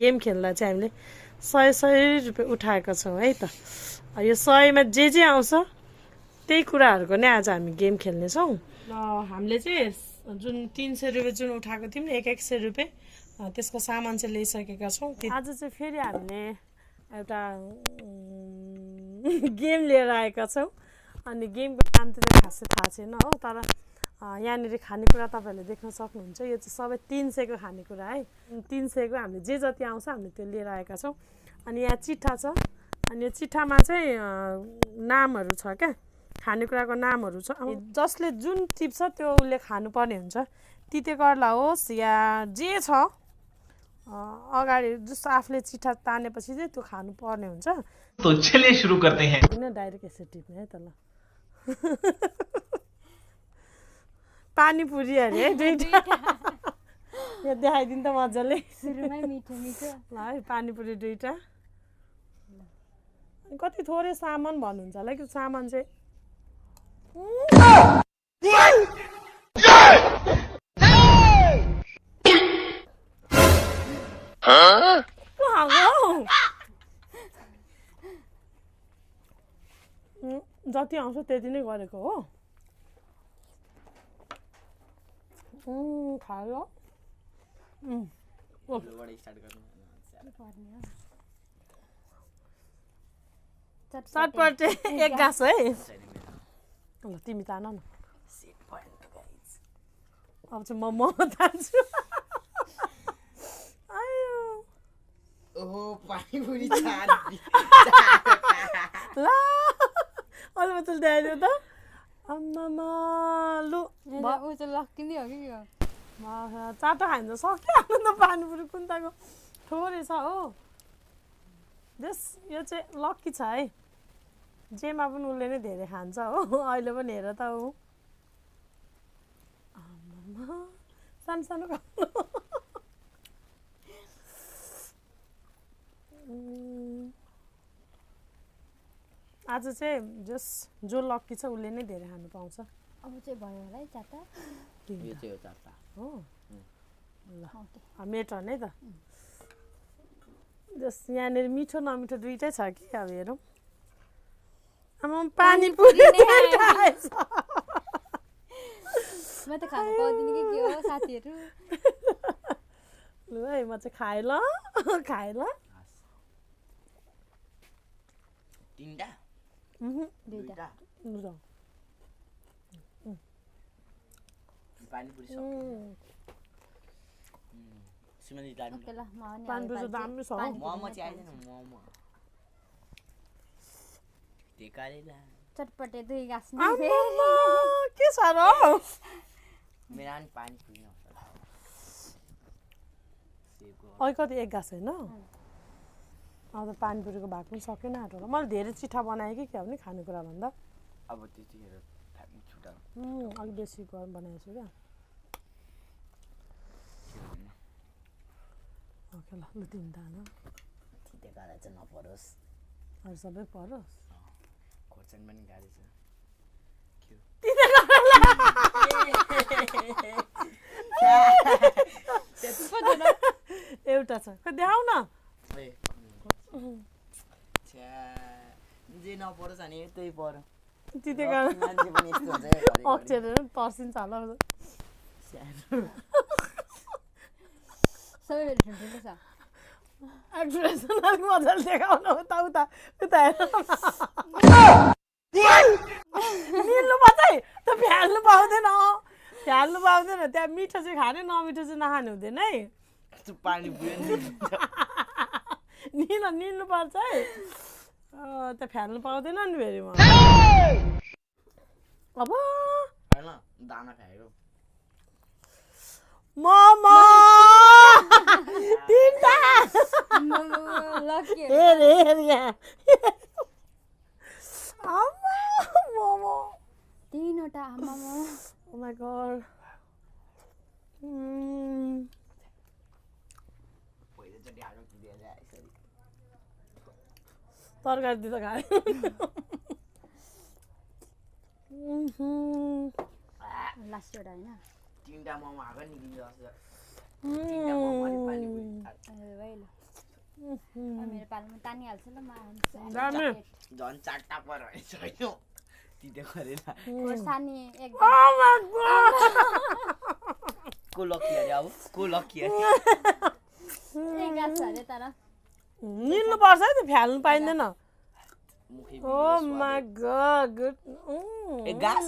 Game खेल्दा चाहिँ हामीले 100 रुपियाँ उठाएका छौँ है त। यो 100मा जे आउँछ त्यही कुराहरूको नै आज हामी गेम खेल्नेछौँ। हामीले चाहिँ जुन 300 रुपियाँ जुन उठाएको थियौँ नि 100 रुपियाँ त्यसको सामान चाहिँ ल्याइसकेका छौँ। आज चाहिँ फेरि हामीले एउटा गेम लिएर आएका छौँ। अनि गेमको नाम चाहिँ खासै थाहा छैन हो, तर यहाँनिर खानेकुरा तपाईँहरूले देख्न सक्नुहुन्छ। यो चाहिँ सबै 300को खानेकुरा है। 300को हामीले जे जति आउँछ हामीले त्यो लिएर आएका छौँ। अनि यहाँ चिट्ठा छ, अनि यो चिट्ठामा चाहिँ नामहरू छ क्या, खानेकुराको नामहरू छ। जसले जुन टिप्छ त्यो उसले खानुपर्ने हुन्छ। तितेकर्ला होस् या जे छ अगाडि जस्तो आफूले चिट्ठा तानेपछि चाहिँ त्यो खानुपर्ने हुन्छ। तो चलिए सुरु करते हैं। किन डाइरेक्ट यसरी टिप्ने है त ल। पानीपुरी अरे है दुईटा। यो देखाइदिनु त मजाले। सुरुमै मिठो मिठो ल है पानीपुरी दुईटा। कति थोरै सामान भन्नुहुन्छ होला कि सामान चाहिँ जति आउँछ त्यति नै गरेको हो। खायो चटपटे एक गाँस है। ल तिमी तान न। अब चाहिँ म तान्छु। आयो ओहो पानीपुरी ल अलि बोतल ल्याइदियो त। आम्मामा लु ऊ चाहिँ लक्किँदै हो कि यो चाटो खान्छ सकिहाल्नु त। पानीपुरी कुन्ताको थोरै छ हो। जस यो चाहिँ लक्की छ है, जेमा पनि उसले नै धेरै खान्छ हो। अहिले पनि हेर त ऊ सानो सानो खानु। आज चाहिँ जस जो लक्की छ उसले नै धेरै खानु पाउँछ। अब चाहिँ भयो होला है चारवटा। यो चाहिँ हो चारवटा हो ल मेटर्न है त। जस यहाँनिर मिठो नमिठो दुइटै छ कि। अब हेरौँ। अब पानीपुरी म त खानु पाउँदिनँ कि के हो साथीहरू। लु है म चाहिँ खाएँ ल खाएँ ल। तीनटा दुईटा पानीपुरी सुमन्दी दामी ओके ल म नि पानीपुरी त दामी छ हौ। मोमो चाहिँ आइदैन मोमो टेकारेला चटपटे दुई गाँस नि आम्मामा, के छ र मेरो नि पानीपुरी नआउँछ अहिले कति एक गाँस होइन। अब त पानीपुरीको भाग पनि सकेन आँट होला। मैले धेरै चिठा बनाएँ कि क्या हो नि खानेकुरा भन्दा। अब त्यतिखेर छुट्टा अलिक बेसी गरम बनाएको छु क्या। ओके ल लु तिनवटा होइन थितेकारा चाहिँ नपरोस्, अरू सबै परोस्। खोर्सानी पनि गाडी छ। एउटा छ खै देखाउ न। जे नपरोस् अनि यतै पऱ्यो। तितेकारा मान्छे पनि यस्तो हुन्छ क्या अक्षरहरू पनि तर्सिन्छ होला। सबै ठुल्ठुलो छ। एक्सप्रेसन अलिक मजाले देखाउन उता उता उता मिल्नु पर्छ है त। फ्याल्नु पाउँदैन फ्याल्नु पाउँदैन। त्यहाँ मिठो चाहिँ खाने नमिठो चाहिँ नखाने हुँदैन है। पानीपुरी निल्नु पर्छ है। त्यहाँ फ्याल्नु पाउँदैन नि फेरि म। अब होइन दाना फ्याँक्यो मोमो तिनटा लक्की हेर हेर यहाँ आम्मा मोमो तीनवटा आमामा। Oh my God. पहिलोचोटि हाल्नु दिएर यसरी तरकारी दिँदा खाए। लास्ट एउटा होइन तीनटा मोमो आएको नि किन जस्तो तीनटा मोमो अनि पानीपुरी भाइ ल मेरो पालामा तानिहाल्छु ल दामी। झन् 4टा पर छैन तिते गरेर खोर्सानी एकदम Oh my god! को लकी अरे अब को लकी अरे गाछ अरे तर निल्नु पर्छ है त्यो फ्याल्नु पाइँदैन मुखै Oh my god! Good. एक गाँस?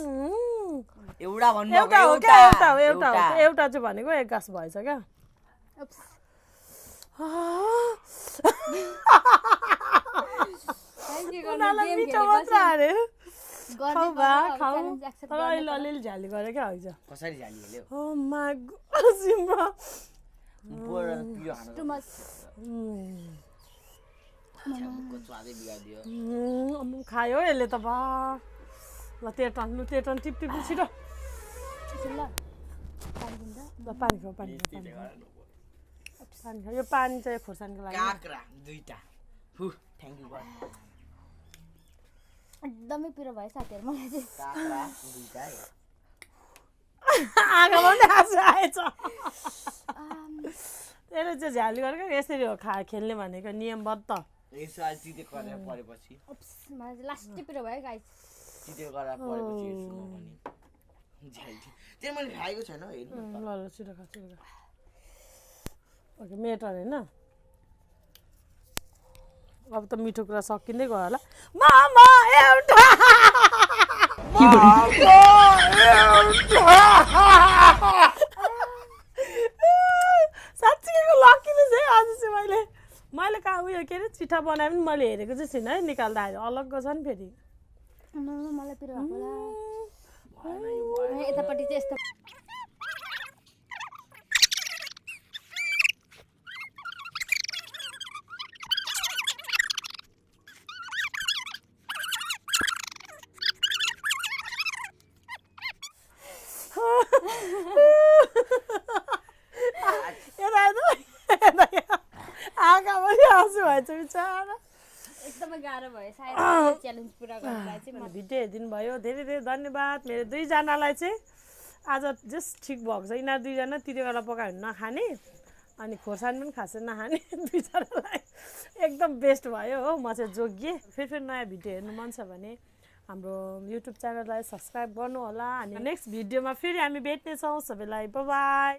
एउटा भन्नु एउटा हो क्या एउटा हो एउटा चाहिँ भनेको एक गाँस भएछ क्या उप्स थ्यांक यू उनीहरूलाई गेम मिठो मात्र अरे खाऊ गर्ने बा पर्छ, खाऊ challenge accept तर अहिले अलिअलि झ्याली गरे क्या हिजो कसरी झालिहाल्यो Oh my god! सिम्रो बोर पियो हान टु मच छ्यामुको स्वादै बिगाडिदियो खायो यसले त बा ल तेटन टिप टिप छिटो ल पानी दिन्छ ल पानी खाऊ पानी खाऊ यो पानी चाहिँ खोर्सानीको लागि काक्रा दुईटा हु थ्यांक यू गॉड एकदमै पिरो भयो साथीहरु मलाई चाहिँ काक्रा दुईटा है आँखामा पनि आँसु आएछ त्यसले चाहिँ झ्याली गरेको यसरी हो खेल्ने भनेको नियमबद्ध यसो आज तिते गरेर परेपछि उप्स मलाई चाहिँ लास्टै पिरो भयो गाइस तिते गरेर परेपछि हेर्छु म पनि झ्याली त्यो मैले खाएको छैन हेर्नु ल छिटो खा ओके मेटर होइन अब त मिठो कुरा सकिँदै गयो होला मामा एउटा साँच्चीको लकिने चाहिँ आज चाहिँ मैले कहाँ उयो के अरे चिठा बनाए पनि मैले हेरेको चाहिँ छुइनँ है निकाल्दाखेरि अलग्गै छ नि फेरि मलाई पिरो भएको होला यतापट्टि चाहिँ यस्तो आँखा पनि आँसु भएछ बिचरा एकदमै गाह्रो भयो सायद च्यालेन्ज पुरा गर्नलाई चाहिँ भिडियो हेरिदिनु भयो धेरै धेरै धन्यवाद मेरो दुईजनालाई चाहिँ आज जस्ट ठिक भएको छ यिनीहरू दुईजना तिते गरेर पकायो भने नखाने अनि खोर्सानी पनि खासै नखाने दुईजनालाई एकदम बेस्ट भयो हो म चाहिँ जोगिएँ फेरि नयाँ भिडियो हेर्नु मन छ भने हाम्रो युट्युब च्यानललाई सब्सक्राइब गर्नु होला अनि नेक्स्ट भिडियोमा फेरि हामी भेट्नेछौँ सबैलाई बाइ बाइ